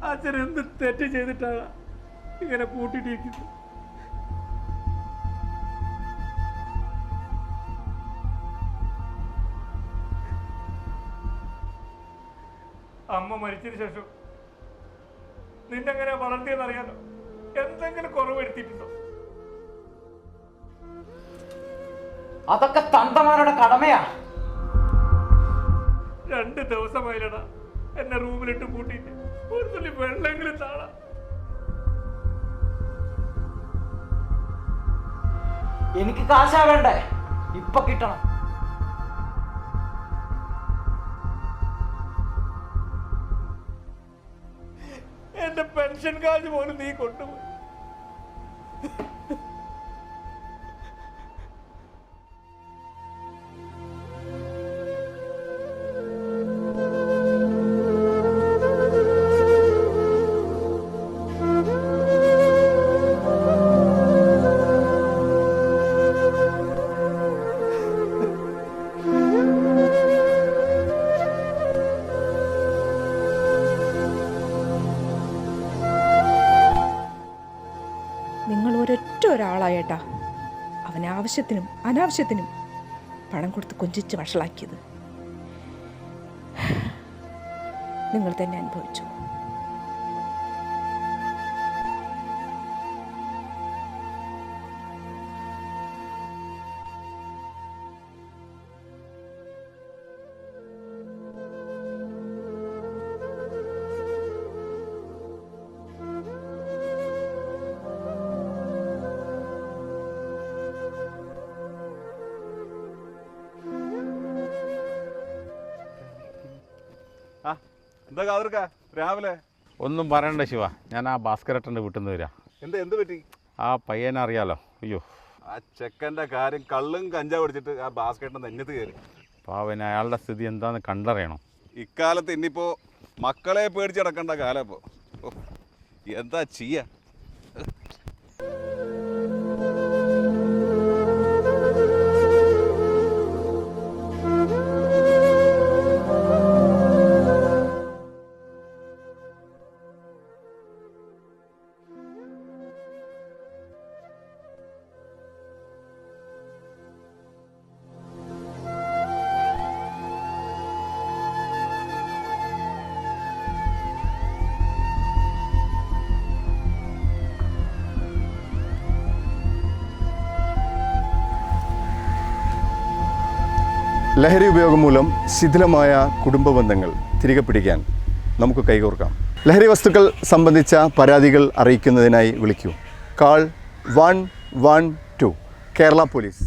അച്ഛൻ എന്ത് തെറ്റ് ചെയ്തിട്ടാണ് ഇങ്ങനെ പൂട്ടിട്ടിരിക്കുന്നത്? അമ്മ മരിച്ചതിന് ശേഷം നിന്നെങ്ങനെ വളർത്തിയെന്നറിയാലോ. എന്തെങ്കിലും കുറവ് വരുത്തിയിട്ടുണ്ടോ? അതൊക്കെ തന്തമാരുടെ കടമയാ. 2 ദിവസമായില്ലടാ എന്നെ റൂമിലിട്ട് പൂട്ടിയിട്ട്. ഒരു തുള്ളി വെള്ളമെങ്കിലും താഴ. എനിക്ക് കാശാ വേണ്ടേ? ഇപ്പൊ കിട്ടണം. എന്റെ പെൻഷൻ കാശ് പോലും നീ കൊണ്ടുപോയി. നിങ്ങൾ ഒരൊറ്റ ഒരാളായേട്ടാ അവൻ ആവശ്യത്തിനും അനാവശ്യത്തിനും പണം കൊടുത്ത് കൊഞ്ചിച്ച് വഷളാക്കിയത്. നിങ്ങൾ തന്നെ അനുഭവിച്ചു. എന്താ കാതർക്ക രാവിലെ? ഒന്നും പറയണ്ട ശിവ, ഞാൻ ആ ഭാസ്കരേട്ടൻ്റെ വീട്ടിൽ നിന്ന് വരാം. എന്ത് പറ്റി? ആ പയ്യനെ അറിയാലോ. അയ്യോ, ആ ചെക്കൻ്റെ കാര്യം കള്ളും കഞ്ചാവ് അടിച്ചിട്ട് ആ ഭാസ്കരേട്ടൻ നെഞ്ഞത്ത് കയറി. പാവന് അയാളുടെ സ്ഥിതി എന്താന്ന് കണ്ടറിയണം. ഇക്കാലത്ത് ഇനിയിപ്പോ മക്കളെ പേടിച്ചടക്കേണ്ട കാലം ഇപ്പോ. എന്താ ചെയ്യാ? ലഹരി ഉപയോഗം മൂലം ശിഥിലമായ കുടുംബ ബന്ധങ്ങൾ തിരികെ പിടിക്കാൻ നമുക്ക് കൈകോർക്കാം. ലഹരി വസ്തുക്കൾ സംബന്ധിച്ച പരാതികൾ അറിയിക്കുന്നതിനായി വിളിക്കൂ. Call 112 Kerala police.